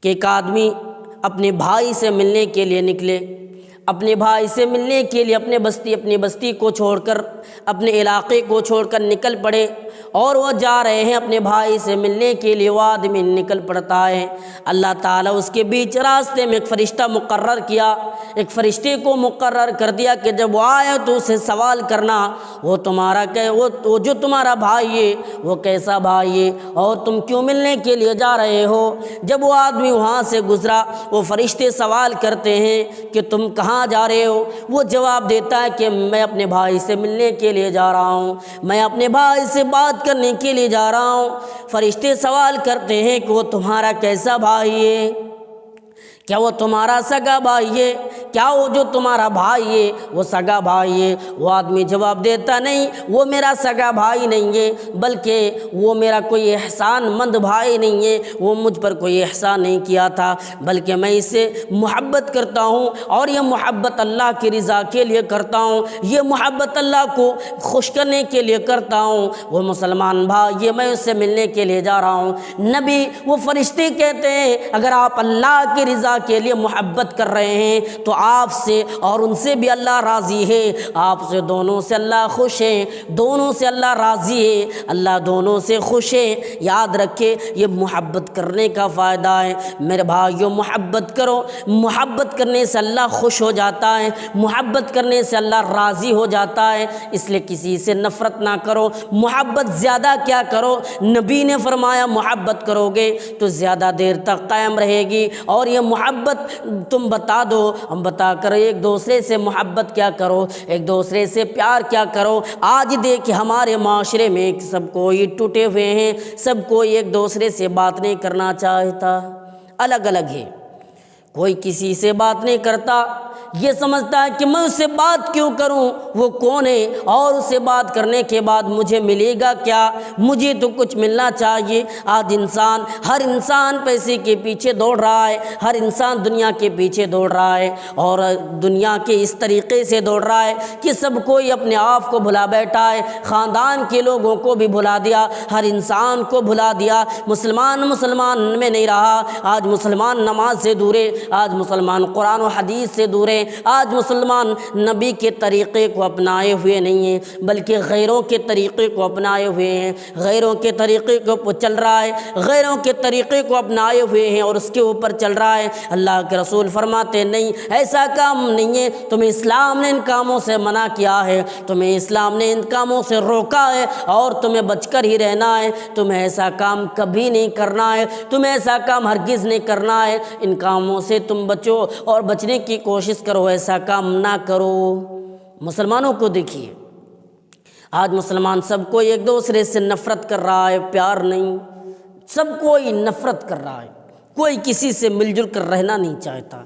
کہ ایک آدمی اپنے بھائی سے ملنے کے لیے نکلے، اپنے بھائی سے ملنے کے لیے اپنی بستی کو چھوڑ کر، اپنے علاقے کو چھوڑ کر نکل پڑے، اور وہ جا رہے ہیں اپنے بھائی سے ملنے کے لیے۔ وہ آدمی نکل پڑتا ہے، اللہ تعالیٰ اس کے بیچ راستے میں ایک فرشتہ مقرر کیا، ایک فرشتے کو مقرر کر دیا کہ جب وہ آئے تو اسے سوال کرنا وہ جو تمہارا بھائی ہے وہ کیسا بھائی ہے اور تم کیوں ملنے کے لیے جا رہے ہو۔ جب وہ آدمی وہاں سے گزرا، وہ فرشتے سوال کرتے ہیں کہ تم کہاں جا رہے ہو؟ وہ جواب دیتا ہے کہ میں اپنے بھائی سے ملنے کے لیے جا رہا ہوں، میں اپنے بھائی سے بات کرنے کے لیے جا رہا ہوں۔ فرشتے سوال کرتے ہیں کہ وہ تمہارا کیسا بھائی ہے؟ کیا وہ تمہارا سگا بھائی ہے؟ کیا وہ جو تمہارا بھائی ہے وہ سگا بھائی ہے؟ وہ آدمی جواب دیتا نہیں، وہ میرا سگا بھائی نہیں ہے، بلکہ وہ میرا کوئی احسان مند بھائی نہیں ہے، وہ مجھ پر کوئی احسان نہیں کیا تھا، بلکہ میں اس سے محبت کرتا ہوں، اور یہ محبت اللہ کی رضا کے لیے کرتا ہوں، یہ محبت اللہ کو خوش کرنے کے لیے کرتا ہوں۔ وہ مسلمان بھائی، یہ میں اس سے ملنے کے لیے جا رہا ہوں۔ نبی وہ فرشتے کہتے ہیں اگر آپ اللہ کی رضا کے لیے محبت کر رہے ہیں تو آپ سے اور ان سے بھی اللہ راضی ہے، آپ سے دونوں سے اللہ خوش ہے، دونوں سے اللہ راضی ہے، اللہ دونوں سے خوش ہے۔ یاد رکھے یہ محبت کرنے کا فائدہ ہے۔ میرے بھائیوں، محبت کرو، محبت کرنے سے اللہ خوش ہو جاتا ہے، محبت کرنے سے اللہ راضی ہو جاتا ہے، اس لیے کسی سے نفرت نہ کرو، محبت زیادہ کیا کرو، نبی نے فرمایا محبت کرو گے تو زیادہ دیر تک قائم رہے گی، اور یہ محبت تم بتا دو، ہم بتا کر ایک دوسرے سے محبت کیا کرو، ایک دوسرے سے پیار کیا کرو۔ آج دیکھ ہمارے معاشرے میں سب کوئی ٹوٹے ہوئے ہیں، سب کوئی ایک دوسرے سے بات نہیں کرنا چاہتا، الگ الگ ہے، کوئی کسی سے بات نہیں کرتا، یہ سمجھتا ہے کہ میں اس سے بات کیوں کروں، وہ کون ہے، اور اس سے بات کرنے کے بعد مجھے ملے گا کیا، مجھے تو کچھ ملنا چاہیے۔ آج ہر انسان پیسے کے پیچھے دوڑ رہا ہے، ہر انسان دنیا کے پیچھے دوڑ رہا ہے، اور دنیا کے اس طریقے سے دوڑ رہا ہے کہ سب کوئی اپنے آپ کو بھلا بیٹھا ہے، خاندان کے لوگوں کو بھی بھلا دیا، ہر انسان کو بھلا دیا، مسلمان میں نہیں رہا۔ آج مسلمان نماز سے دور ہے، آج مسلمان قرآن و حدیث سے دور ہے، آج مسلمان نبی کے طریقے کو اپنائے ہوئے نہیں ہیں، بلکہ غیروں کے طریقے کو اپنائے ہوئے ہیں، غیروں کے طریقے کو چل رہا ہے، غیروں کے طریقے کو اپنائے ہوئے ہیں اور اس کے اوپر چل رہا ہے۔ اللہ کے رسول فرماتے نہیں، ایسا کام نہیں ہے، تمہیں اسلام نے ان کاموں سے منع کیا ہے، تمہیں اسلام نے ان کاموں سے روکا ہے، اور تمہیں بچ کر ہی رہنا ہے، تمہیں ایسا کام کبھی نہیں کرنا ہے، تمہیں ایسا کام ہرگز نہیں کرنا ہے، ان کاموں سے تم بچو اور بچنے کی کوشش کرو، ایسا کام نہ کرو۔ مسلمانوں کو دیکھیے، آج مسلمان سب کوئی ایک دوسرے سے نفرت کر رہا ہے، پیار نہیں، سب کوئی نفرت کر رہا ہے، کوئی کسی سے مل جل کر رہنا نہیں چاہتا،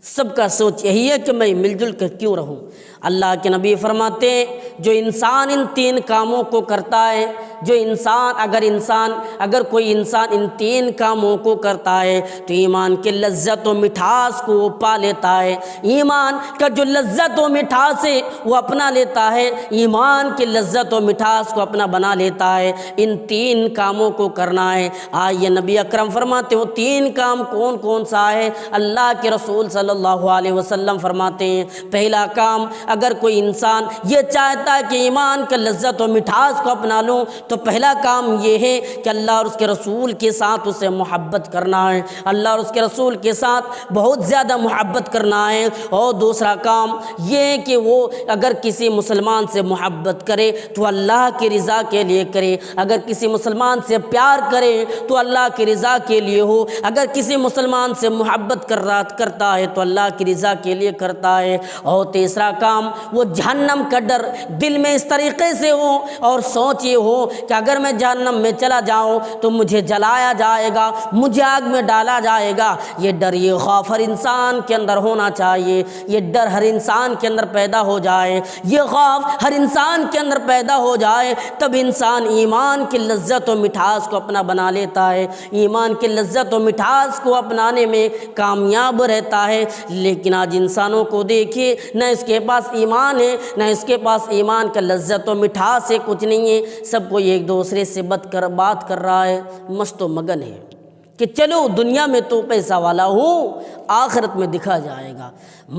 سب کا سوچ یہی ہے کہ میں مل جل کر کیوں رہوں۔ اللہ کے نبی فرماتے ہیں جو انسان ان تین کاموں کو کرتا ہے، اگر کوئی انسان ان تین کاموں کو کرتا ہے تو ایمان کے لذت و مٹھاس کو وہ پا لیتا ہے، ایمان کا جو لذت و مٹھاس ہے وہ اپنا لیتا ہے، ایمان کے لذت و مٹھاس کو اپنا بنا لیتا ہے۔ ان تین کاموں کو کرنا ہے۔ آئیے نبی اکرم فرماتے ہیں وہ تین کام کون کون سا ہے؟ اللہ کے رسول صلی اللہ علیہ وسلم فرماتے ہیں پہلا کام، اگر کوئی انسان یہ چاہتا ہے کہ ایمان کا لذت و مٹھاس کو اپنا لوں تو پہلا کام یہ ہے کہ اللہ اور اس کے رسول کے ساتھ اسے محبت کرنا ہے، اللہ اور اس کے رسول کے ساتھ بہت زیادہ محبت کرنا ہے۔ اور دوسرا کام یہ ہے کہ وہ اگر کسی مسلمان سے محبت کرے تو اللہ کی رضا کے لیے کرے، اگر کسی مسلمان سے پیار کرے تو اللہ کی رضا کے لیے ہو، اگر کسی مسلمان سے محبت کرتا ہے تو اللہ کی رضا کے لیے کرتا ہے۔ اور تیسرا کام وہ جہنم کا ڈر دل میں اس طریقے سے ہو اور سوچ یہ ہو کہ اگر میں جہنم میں چلا جاؤں تو مجھے جلایا جائے گا، مجھے آگ میں ڈالا جائے گا۔ یہ ڈر، یہ خوف ہر انسان کے اندر ہونا چاہیے، یہ ڈر ہر انسان کے اندر پیدا ہو جائے، یہ خوف ہر انسان کے اندر پیدا ہو جائے، تب انسان ایمان کی لذت و مٹھاس کو اپنا بنا لیتا ہے، ایمان کی لذت و مٹھاس کو اپنانے میں کامیاب رہتا ہے۔ لیکن آج انسانوں کو دیکھیے، نہ اس کے پاس ایمان ہے، نہ اس کے پاس ایمان کا لذت و مٹھاس ہے، کچھ نہیں ہے، سب کوئی ایک دوسرے سے بات کر رہا ہے، مست و مگن ہے کہ چلو دنیا میں تو پیسہ والا ہوں، آخرت میں دکھا جائے گا۔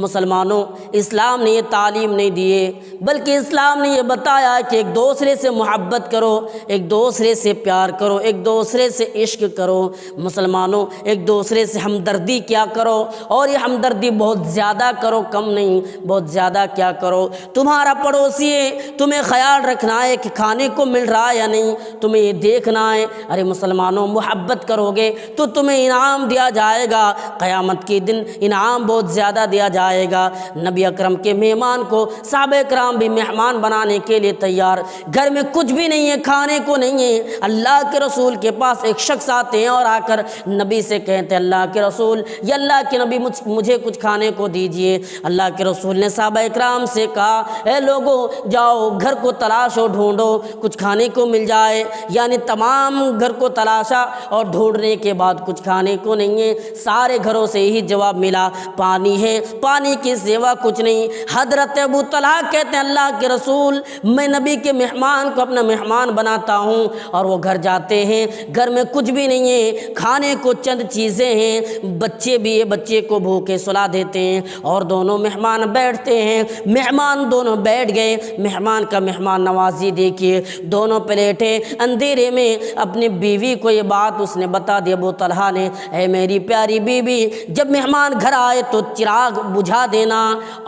مسلمانوں، اسلام نے یہ تعلیم نہیں دیے، بلکہ اسلام نے یہ بتایا کہ ایک دوسرے سے محبت کرو، ایک دوسرے سے پیار کرو، ایک دوسرے سے عشق کرو۔ مسلمانوں، ایک دوسرے سے ہمدردی کیا کرو، اور یہ ہمدردی بہت زیادہ کرو، کم نہیں، بہت زیادہ کیا کرو۔ تمہارا پڑوسی ہے، تمہیں خیال رکھنا ہے کہ کھانے کو مل رہا ہے یا نہیں، تمہیں یہ دیکھنا ہے۔ ارے مسلمانوں، محبت کرو گے تو تمہیں انعام دیا جائے گا، قیامت کے دن انعام بہت زیادہ دیا جائے گا۔ نبی اکرم کے مہمان کو صحابہ کرام بھی مہمان بنانے کے لیے تیار، گھر میں کچھ بھی نہیں ہے، کھانے کو نہیں ہے۔ اللہ کے رسول کے پاس ایک شخص آتے ہیں اور آ کر نبی سے کہتے ہیں اللہ کے رسول یا اللہ کے نبی مجھے کچھ کھانے کو دیجئے۔ اللہ کے رسول نے صحابہ اکرام سے کہا اے لوگوں جاؤ گھر کو تلاشو ڈھونڈو کچھ کھانے کو مل جائے، یعنی تمام گھر کو تلاشا اور ڈھونڈنے کے بعد کچھ کھانے کو نہیں ہے۔ سارے گھروں سے یہی جواب ملا پانی ہے، پانی کے سوا کچھ نہیں۔ حضرت ابو طلحہ کہتے ہیں اللہ کے رسول میں نبی کے مہمان کو اپنا مہمان بناتا ہوں اور وہ گھر جاتے ہیں، گھر میں کچھ بھی نہیں ہے، کھانے کو چند چیزیں ہیں، بچے بھی ہے، بچے کو بھوکے سلا دیتے ہیں اور دونوں مہمان بیٹھتے ہیں۔ مہمان دونوں بیٹھ گئے، مہمان کا مہمان نوازی دیکھیے، دونوں پلیٹیں اندھیرے میں اپنی بیوی کو یہ بات اس نے بتا دی ابو طلحہ نے، اے میری پیاری بیوی جب مہمان گھر آئے تو چراغ بجھا دینا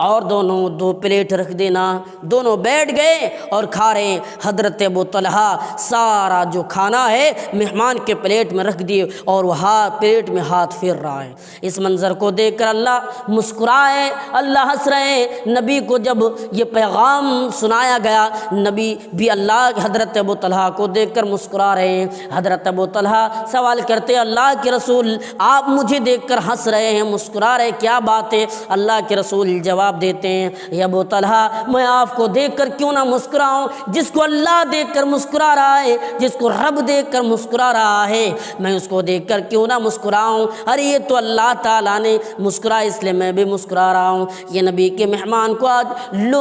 اور دونوں دو پلیٹ رکھ دینا۔ دونوں بیٹھ گئے اور کھا رہے ہیں۔ حضرت ابو طلحہ سارا جو کھانا ہے مہمان کے پلیٹ میں رکھ دیے اور وہ پلیٹ میں ہاتھ پھیر رہا ہے۔ اس منظر کو دیکھ کر اللہ مسکرائے، اللہ ہنس رہے ہیں۔ نبی کو جب یہ پیغام سنایا گیا نبی بھی اللہ حضرت ابو طلحہ کو دیکھ کر مسکرا رہے ہیں۔ حضرت ابو طلحہ سوال کرتے اللہ کے رسول آپ مجھے دیکھ کر ہنس رہے ہیں، مسکرا رہے، کیا بات ہے؟ اللہ کے رسول جواب دیتے ہیں یا ابو طلحہ میں آپ کو دیکھ کر کیوں نہ مسکراؤں؟ جس کو اللہ دیکھ کر مسکرا رہا ہے، جس کو رب دیکھ کر مسکرا رہا ہے، میں اس کو دیکھ کر کیوں نہ مسکراؤں؟ ارے یہ تو اللہ تعالیٰ نے مسکرا اس لیے میں بھی مسکرا رہا ہوں۔ یہ نبی کے مہمان کو آج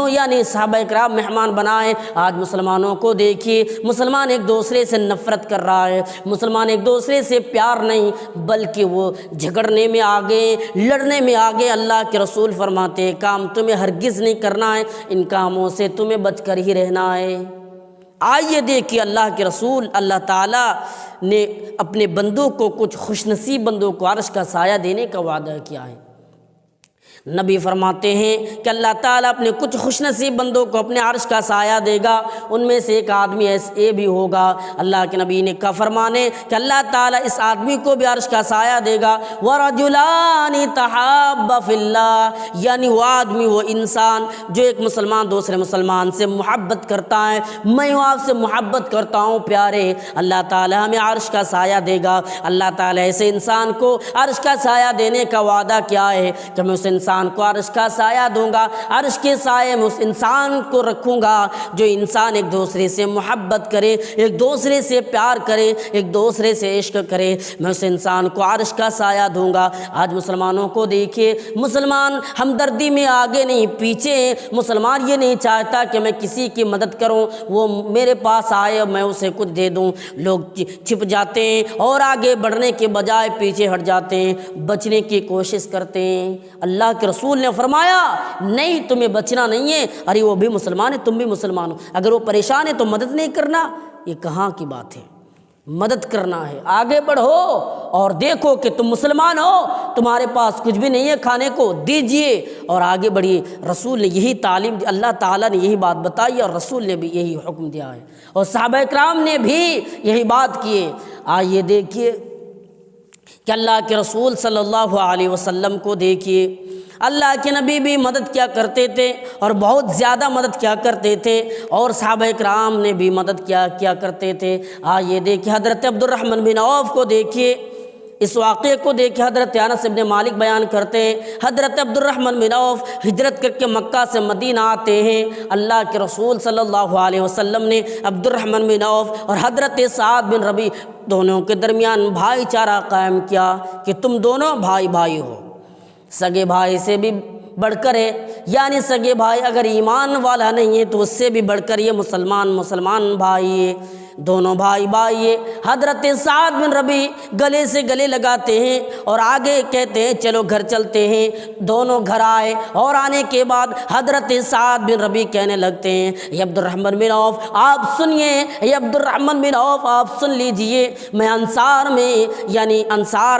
یعنی صحابہ کرام مہمان بنائے۔ آج مسلمانوں کو دیکھیے، مسلمان ایک دوسرے سے نفرت کر رہا ہے، مسلمان ایک دوسرے سے پیار نہیں بلکہ وہ جھگڑنے میں آگے، لڑنے میں آگے۔ اللہ کے رسول فرماتے ہیں کام تمہیں ہرگز نہیں کرنا ہے، ان کاموں سے تمہیں بچ کر ہی رہنا ہے۔ آئیے دیکھیے اللہ کے رسول اللہ تعالیٰ نے اپنے بندوں کو کچھ خوش نصیب بندوں کو عرش کا سایہ دینے کا وعدہ کیا ہے۔ نبی فرماتے ہیں کہ اللہ تعالیٰ اپنے کچھ خوش نصیب بندوں کو اپنے عرش کا سایہ دے گا، ان میں سے ایک آدمی ایسے بھی ہوگا۔ اللہ کے نبی نے کہا فرمانے کہ اللہ تعالیٰ اس آدمی کو بھی عرش کا سایہ دے گا۔ وَرَجُلَانِ تَحَابَّ فِي اللَّهِ، یعنی وہ آدمی، وہ انسان جو ایک مسلمان دوسرے مسلمان سے محبت کرتا ہے، میں آپ سے محبت کرتا ہوں پیارے، اللہ تعالیٰ ہمیں عرش کا سایہ دے گا۔ اللہ تعالیٰ ایسے انسان کو عرش کا سایہ دینے کا وعدہ کیا ہے کہ میں اس انسان کو عرش کا سایہ دوں گا، عرش کے سائے میں اس انسان کو رکھوں گا جو انسان ایک دوسرے سے محبت کرے، ایک دوسرے سے پیار کرے، ایک دوسرے سے عشق کرے، میں اس انسان کو عرش کا سایہ دوں گا۔ آج مسلمانوں کو دیکھیے، مسلمان ہمدردی میں آگے نہیں پیچھے ہیں۔ مسلمان یہ نہیں چاہتا کہ میں کسی کی مدد کروں، وہ میرے پاس آئے اور میں اسے کچھ دے دوں۔ لوگ چھپ جاتے ہیں اور آگے بڑھنے کے بجائے پیچھے ہٹ جاتے ہیں، بچنے کی کوشش کرتے ہیں۔ اللہ کے رسول نے فرمایا نہیں تمہیں بچنا نہیں ہے، ارے وہ بھی مسلمان ہے تم بھی مسلمان ہو، اگر وہ پریشان ہے تو مدد نہیں کرنا، یہ کہاں کی بات ہے؟ مدد کرنا ہے، آگے بڑھو اور دیکھو کہ تم مسلمان ہو، تمہارے پاس کچھ بھی نہیں ہے کھانے کو، دیجئے اور آگے بڑھیے۔ رسول نے یہی تعلیم دی، اللہ تعالیٰ نے یہی بات بتائی اور رسول نے بھی یہی حکم دیا ہے اور صحابہ اکرام نے بھی یہی بات کی ہے۔ آئیے دیکھیے کہ اللہ کے رسول صلی اللہ علیہ وسلم کو دیکھیے، اللہ کے نبی بھی مدد کیا کرتے تھے اور بہت زیادہ مدد کیا کرتے تھے اور صحابہ اکرام نے بھی مدد کیا کرتے تھے۔ آئیے دیکھیے حضرت عبد الرحمن بن عوف کو دیکھیے، اس واقعے کو دیکھیں۔ حضرت انس بن مالک بیان کرتے ہیں حضرت عبد الرحمن بن عوف ہجرت کر کے مکہ سے مدینہ آتے ہیں۔ اللہ کے رسول صلی اللہ علیہ وسلم نے عبد الرحمن بن عوف اور حضرت سعد بن ربیع دونوں کے درمیان بھائی چارہ قائم کیا کہ تم دونوں بھائی بھائی ہو، سگے بھائی سے بھی بڑھ کر ہے، یعنی سگے بھائی اگر ایمان والا نہیں ہے تو اس سے بھی بڑھ کر یہ مسلمان بھائی ہے، دونوں بھائی بھائی ہے۔ حضرت سعد بن ربیع گلے سے گلے لگاتے ہیں اور آگے کہتے ہیں چلو گھر چلتے ہیں۔ دونوں گھر آئے اور آنے کے بعد حضرت سعد بن ربیع کہنے لگتے ہیں یہ عبد الرحمن بن عوف آپ سنیے، یہ عبد الرحمن بن عوف آپ سن لیجئے، میں انصار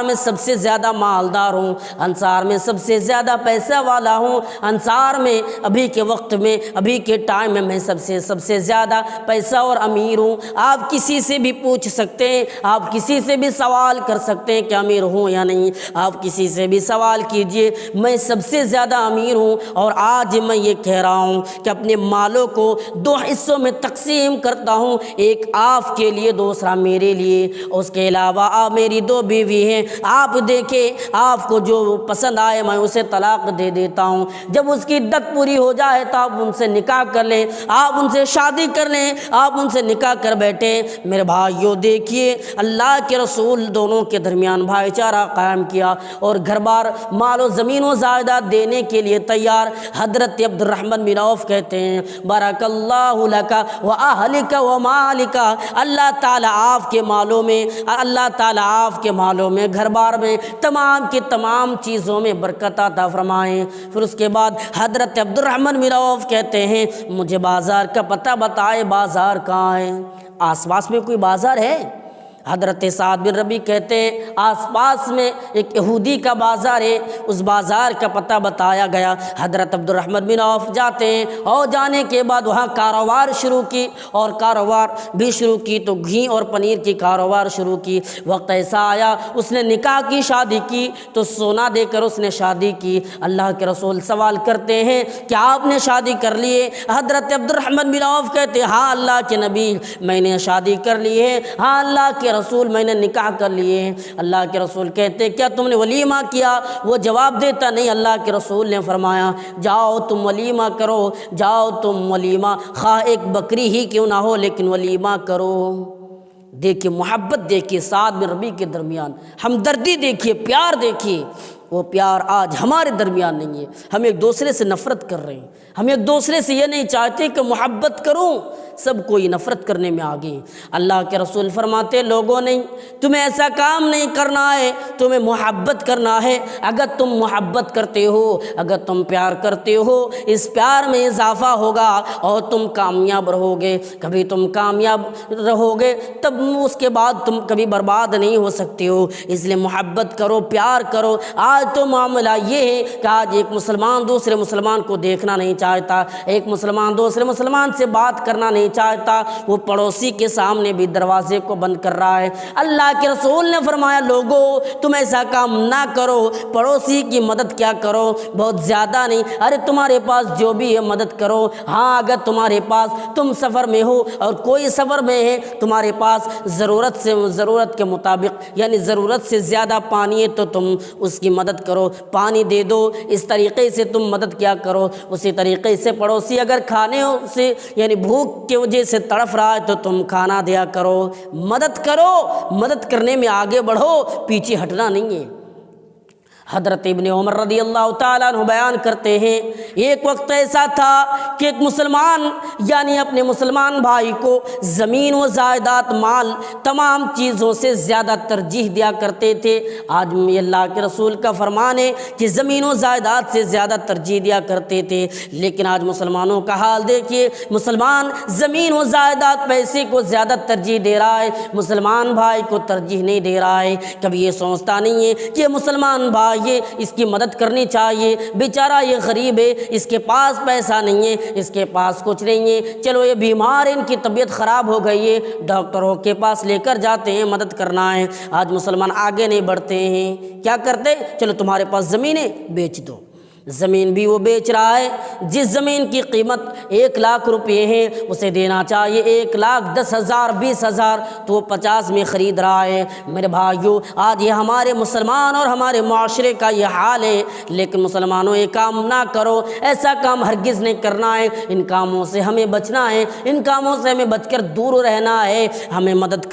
میں سب سے زیادہ مالدار ہوں، انصار میں سب سے زیادہ پیسہ والا ہوں، انصار میں ابھی کے وقت میں ابھی کے ٹائم میں میں سب سے زیادہ پیسہ اور امیر ہوں۔ آپ کسی سے بھی پوچھ سکتے ہیں، آپ کسی سے بھی سوال کر سکتے ہیں کہ امیر ہوں یا نہیں، آپ کسی سے بھی سوال کیجئے، میں سب سے زیادہ امیر ہوں، اور آج میں یہ کہہ رہا ہوں کہ اپنے مالوں کو 2 حصوں میں تقسیم کرتا ہوں، ایک آپ کے لیے، دوسرا میرے لیے، اس کے علاوہ آپ میری 2 بیوی ہیں، آپ دیکھیں آپ کو جو پسند آئے میں اسے طلاق دے دیتا ہوں، جب اس کی عدت پوری ہو جائے تو آپ ان سے نکاح کر لیں، آپ ان سے شادی کر لیں، آپ ان سے نکاح کر بیٹھیں۔ میرے بھائیوں دیکھیے اللہ کے رسول دونوں کے درمیان بھائی چارہ قائم کیا اور گھر بار مال و زمین و جائیداد دینے کے لیے تیار۔ حضرت عبد الرحمن بن عوف کہتے ہیں بارک اللہ لک و اہلک و مالک، اللہ تعالیٰ آپ کے مالوں میں، اللہ تعالیٰ آپ کے مالوں میں، گھر بار میں، تمام کی تمام چیزوں میں برکت عطا فرمائیں۔ پھر اس کے بعد حضرت عبد الرحمن بن عوف کہتے ہیں مجھے بازار کا پتہ بتائے، بازار کہاں ہے؟ آس پاس میں کوئی بازار ہے؟ حضرت سعد بن ربیع کہتے ہیں آس پاس میں ایک یہودی کا بازار ہے، اس بازار کا پتہ بتایا گیا۔ حضرت عبد الرحمن بن عوف جاتے ہیں اور جانے کے بعد وہاں کاروبار شروع کی، اور کاروبار بھی شروع کی تو گھی اور پنیر کی کاروبار شروع کی۔ وقت ایسا آیا اس نے نکاح کی، شادی کی تو سونا دے کر اس نے شادی کی۔ اللہ کے رسول سوال کرتے ہیں کہ آپ نے شادی کر لی ہے؟ حضرت عبد الرحمن بن عوف کہتے ہیں ہاں اللہ کے نبی میں نے شادی کر لی ہے، ہاں اللہ کے رسول میں نے نکاح کر لیے ہیں۔ اللہ کے رسول کہتے کیا تم نے ولیمہ کیا؟ وہ جواب دیتا نہیں۔ اللہ کے رسول نے فرمایا جاؤ تم ولیمہ کرو، جاؤ تم ولیمہ، خواہ ایک بکری ہی کیوں نہ ہو لیکن ولیمہ کرو۔ دیکھیے محبت، دیکھیے سعد بن ربیع کے درمیان ہمدردی، دیکھیے پیار، دیکھیے وہ پیار آج ہمارے درمیان نہیں ہے۔ ہم ایک دوسرے سے نفرت کر رہے ہیں، ہم ایک دوسرے سے یہ نہیں چاہتے کہ محبت کروں، سب کوئی نفرت کرنے میں آگے ہیں۔ اللہ کے رسول فرماتے لوگوں نہیں، تمہیں ایسا کام نہیں کرنا ہے، تمہیں محبت کرنا ہے۔ اگر تم محبت کرتے ہو، اگر تم پیار کرتے ہو، اس پیار میں اضافہ ہوگا اور تم کامیاب رہو گے۔ کبھی تم کامیاب رہو گے تب اس کے بعد تم کبھی برباد نہیں ہو سکتے ہو۔ اس لیے محبت کرو، پیار کرو۔ آج تو معاملہ یہ ہے کہ آج ایک مسلمان دوسرے مسلمان کو دیکھنا نہیں چاہتا، ایک مسلمان دوسرے مسلمان سے بات کرنا نہیں چاہتا، وہ پڑوسی کے سامنے بھی دروازے کو بند کر رہا ہے۔ اللہ کے رسول نے فرمایا لوگو تم ایسا کام نہ کرو، پڑوسی کی مدد کیا کرو، بہت زیادہ نہیں، ارے تمہارے پاس جو بھی ہے مدد کرو۔ ہاں اگر تمہارے پاس تم سفر میں ہو اور کوئی سفر میں ہے، تمہارے پاس ضرورت کے مطابق یعنی ضرورت سے زیادہ پانی ہے تو تم اس کی مدد کرو، پانی دے دو، اس طریقے سے تم مدد کیا کرو۔ اسی طریقے سے پڑوسی اگر کھانے سے یعنی بھوک کے وجہ سے تڑف رہا ہے تو تم کھانا دیا کرو، مدد کرو، مدد کرنے میں آگے بڑھو، پیچھے ہٹنا نہیں ہے۔ حضرت ابن عمر رضی اللہ تعالیٰ عنہ بیان کرتے ہیں ایک وقت ایسا تھا کہ ایک مسلمان یعنی اپنے مسلمان بھائی کو زمین و جائیداد، مال، تمام چیزوں سے زیادہ ترجیح دیا کرتے تھے۔ آج اللہ کے رسول کا فرمان ہے کہ زمین و جائیداد سے زیادہ ترجیح دیا کرتے تھے، لیکن آج مسلمانوں کا حال دیکھیے، مسلمان زمین و جائیداد، پیسے کو زیادہ ترجیح دے رہا ہے، مسلمان بھائی کو ترجیح نہیں دے رہا ہے۔ کبھی یہ سوچتا نہیں ہے کہ مسلمان بھائی اس کی مدد کرنی چاہیے، بیچارہ یہ غریب ہے، اس کے پاس پیسہ نہیں ہے، اس کے پاس کچھ نہیں ہے، چلو یہ بیمار ہے، ان کی طبیعت خراب ہو گئی ہے، ڈاکٹروں کے پاس لے کر جاتے ہیں، مدد کرنا ہے۔ آج مسلمان آگے نہیں بڑھتے ہیں، کیا کرتے؟ چلو تمہارے پاس زمین ہے بیچ دو۔ زمین بھی وہ بیچ رہا ہے، جس زمین کی قیمت 1,00,000 روپے ہے اسے دینا چاہیے 1,10,000 20,000 تو وہ 50 میں خرید رہا ہے۔ میرے بھائیوں آج یہ ہمارے مسلمان اور ہمارے معاشرے کا یہ حال ہے، لیکن مسلمانوں یہ کام نہ کرو، ایسا کام ہرگز نہیں کرنا ہے، ان کاموں سے ہمیں بچنا ہے، ان کاموں سے ہمیں بچ کر دور رہنا ہے، ہمیں مدد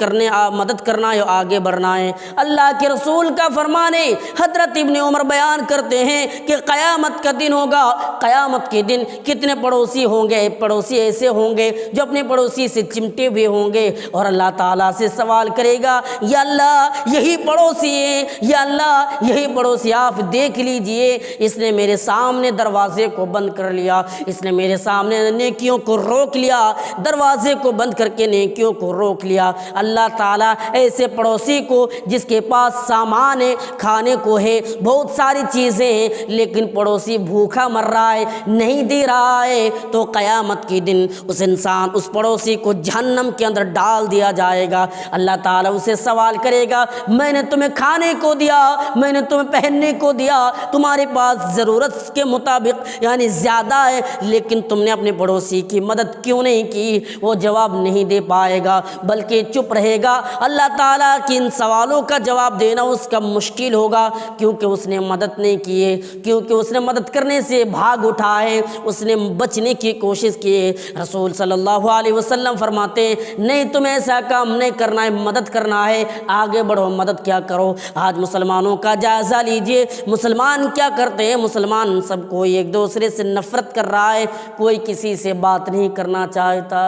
کرنا ہے، آگے بڑھنا ہے۔ اللہ کے رسول کا فرمان ہے، حضرت ابن عمر بیان کرتے ہیں کہ قیامت کا دن ہوگا، قیامت کے دن کتنے پڑوسی ہوں گے، پڑوسی ایسے ہوں گے جو اپنے پڑوسی سے چمٹے ہوئے ہوں گے اور اللہ تعالیٰ سے سوال کرے گا یا اللہ یہی پڑوسی ہیں، یا اللہ یہی پڑوسی، آپ دیکھ لیجئے اس نے میرے سامنے دروازے کو بند کر لیا، اس نے میرے سامنے نیکیوں کو روک لیا، دروازے کو بند کر کے نیکیوں کو روک لیا۔ اللہ تعالیٰ ایسے پڑوسی کو جس کے پاس سامان ہے، کھانے کو ہے، بہت ساری چیزیں ہیں، لیکن پڑوسی بھوکا مر رہا ہے، نہیں دے رہا ہے، تو قیامت کے دن اس پڑوسی کو جہنم کے اندر ڈال دیا جائے گا۔ اللہ تعالیٰ اسے سوال کرے گا، میں نے تمہیں کھانے کو دیا، میں نے تمہیں پہننے کو دیا، تمہارے پاس ضرورت کے مطابق یعنی زیادہ ہے، لیکن تم نے اپنے پڑوسی کی مدد کیوں نہیں کی؟ وہ جواب نہیں دے پائے گا بلکہ چپ رہے گا۔ اللہ تعالیٰ کی ان سوالوں کا جواب دینا اس کا مشکل ہوگا، کیونکہ اس نے مدد نہیں کی ہے، کیونکہ اس نے مدد کرنے سے بھاگ اٹھا ہے، اس نے بچنے کی کوشش کی ہے۔ رسول صلی اللہ علیہ وسلم فرماتے ہیں نہیں تمہیں ایسا کام نہیں کرنا ہے، مدد کرنا ہے، آگے بڑھو، مدد کیا کرو۔ آج مسلمانوں کا جائزہ لیجئے، مسلمان کیا کرتے ہیں؟ مسلمان سب کوئی ایک دوسرے سے نفرت کر رہا ہے، کوئی کسی سے بات نہیں کرنا چاہتا۔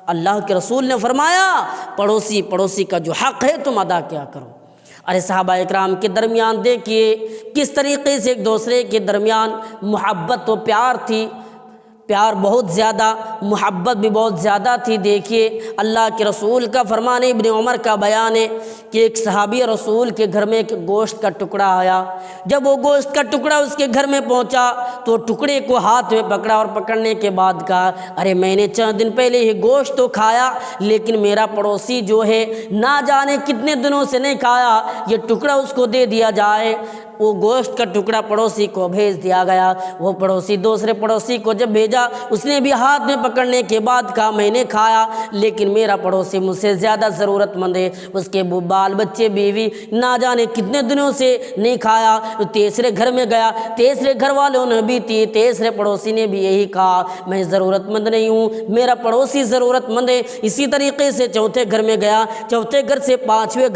اللہ کے رسول نے فرمایا پڑوسی کا جو حق ہے تم ادا کیا کرو۔ ارے صحابہ اکرام کے درمیان دیکھیے کس طریقے سے ایک دوسرے کے درمیان محبت و پیار تھی، پیار بہت زیادہ، محبت بھی بہت زیادہ تھی۔ دیکھیے اللہ کے رسول کا فرمان، ابن عمر کا بیان ہے کہ ایک صحابی رسول کے گھر میں ایک گوشت کا ٹکڑا آیا۔ جب وہ گوشت کا ٹکڑا اس کے گھر میں پہنچا تو ٹکڑے کو ہاتھ میں پکڑا اور پکڑنے کے بعد کہا ارے میں نے چند دن پہلے یہ گوشت تو کھایا، لیکن میرا پڑوسی جو ہے نہ جانے کتنے دنوں سے نہیں کھایا، یہ ٹکڑا اس کو دے دیا جائے۔ وہ گوشت کا ٹکڑا پڑوسی کو بھیج دیا گیا۔ وہ پڑوسی دوسرے پڑوسی کو جب بھیجا، اس نے بھی ہاتھ میں پکڑنے کے بعد کہا میں نے کھایا، لیکن میرا پڑوسی مجھ سے زیادہ ضرورت مند ہے، اس کے بال بچے بیوی نہ جانے کتنے دنوں سے نہیں کھایا۔ تو تیسرے گھر میں گیا، تیسرے گھر والوں نے بھی تیسرے پڑوسی نے بھی یہی کہا میں ضرورت مند نہیں ہوں، میرا پڑوسی ضرورت مند ہے۔ اسی طریقے سے چوتھے گھر میں گیا، چوتھے گھر سے پانچویں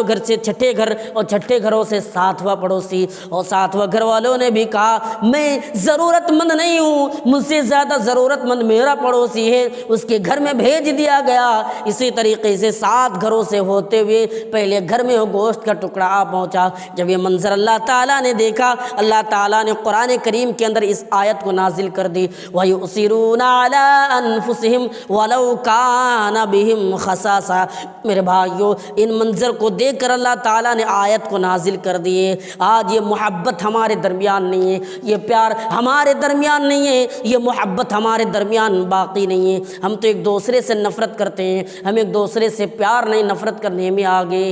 گھر سے چھٹے گھر، اور چھٹے گھروں سے ساتواں پڑوسی، اور ساتواں گھر والوں نے بھی کہا میں ضرورت مند نہیں ہوں، مجھ سے زیادہ ضرورت مند میرا پڑوسی ہے، اس کے گھر میں بھیج دیا گیا۔ اسی طریقے سے 7 گھروں سے ہوتے ہوئے پہلے گھر میں وہ گوشت کا ٹکڑا آ پہنچا۔ جب یہ منظر اللہ تعالیٰ نے دیکھا، اللہ تعالیٰ نے قرآن کریم کے اندر اس آیت کو نازل کر دی وَيُؤْثِرُونَ عَلَىٰ أَنفُسِهِمْ وَلَوْ كَانَ بِهِمْ خَصَاصَةٌ۔ میرے بھائیو ان منظر کو دیکھ کر اللہ تعالیٰ نے آیت کو نازل کر دیے۔ آج یہ محبت ہمارے درمیان نہیں ہے، یہ پیار ہمارے درمیان نہیں ہے، یہ محبت ہمارے درمیان باقی نہیں ہے۔ ہم تو ایک دوسرے سے نفرت کرتے ہیں، ہم ایک دوسرے سے پیار نہیں، نفرت کرنے میں آگے۔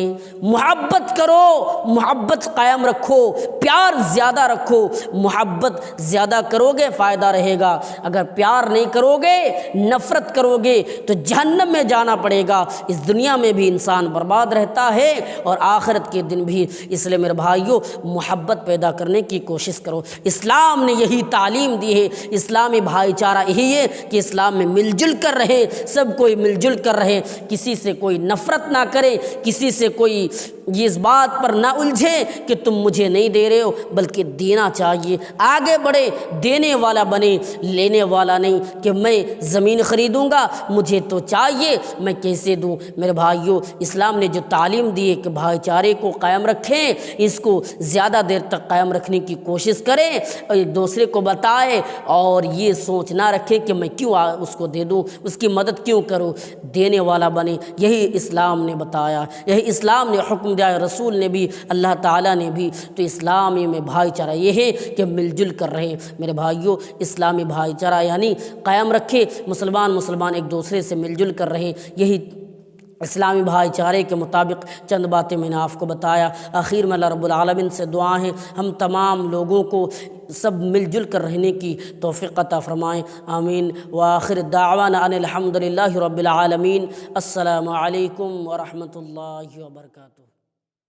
محبت کرو، محبت قائم رکھو، پیار زیادہ رکھو۔ محبت زیادہ کرو گے فائدہ رہے گا، اگر پیار نہیں کرو گے، نفرت کرو گے تو جہنم میں جانا پڑے گا۔ اس دنیا میں بھی انسان برباد رہتا ہے اور آخرت کے دن بھی۔ اس لیے میرے بھائیو محبت پیدا کرنے کی کوشش کرو۔ اسلام نے یہی تعلیم دی ہے، اسلامی بھائی چارہ یہی ہے کہ اسلام میں مل جل کر رہے، سب کوئی مل جل کر رہے، کسی سے کوئی نفرت نہ کرے، کسی سے کوئی اس بات پر نہ الجھے کہ تم مجھے نہیں دے رہے ہو، بلکہ دینا چاہیے، آگے بڑھے، دینے والا بنے، لینے والا نہیں کہ میں زمین خریدوں گا مجھے تو چاہیے میں کیسے دوں۔ میرے بھائیو اسلام نے جو تعلیم دی ہے کہ بھائی چارے کو قائم رکھیں، اس کو زیادہ دیر تک قائم رکھنے کی کوشش کریں اور ایک دوسرے کو بتائیں، اور یہ سوچ نہ رکھے کہ میں کیوں اس کو دے دوں، اس کی مدد کیوں کروں، دینے والا بنے۔ یہی اسلام نے بتایا، یہی اسلام نے حکم دیا، رسول نے بھی، اللہ تعالیٰ نے بھی۔ تو اسلامی میں بھائی چارہ یہ ہے کہ مل جل کر رہے۔ میرے بھائیوں اسلامی بھائی چارہ یعنی قائم رکھے، مسلمان ایک دوسرے سے مل جل کر رہے، یہی اسلامی بھائی چارے کے مطابق چند باتیں میں نے آپ کو بتایا۔ آخر میں اللہ رب العالمین سے دعا ہے ہم تمام لوگوں کو سب مل جل کر رہنے کی توفیق عطا فرمائیں، آمین۔ وآخر دعوانا ان الحمد للہ رب العالمین۔ السلام علیکم ورحمۃ اللہ وبرکاتہ۔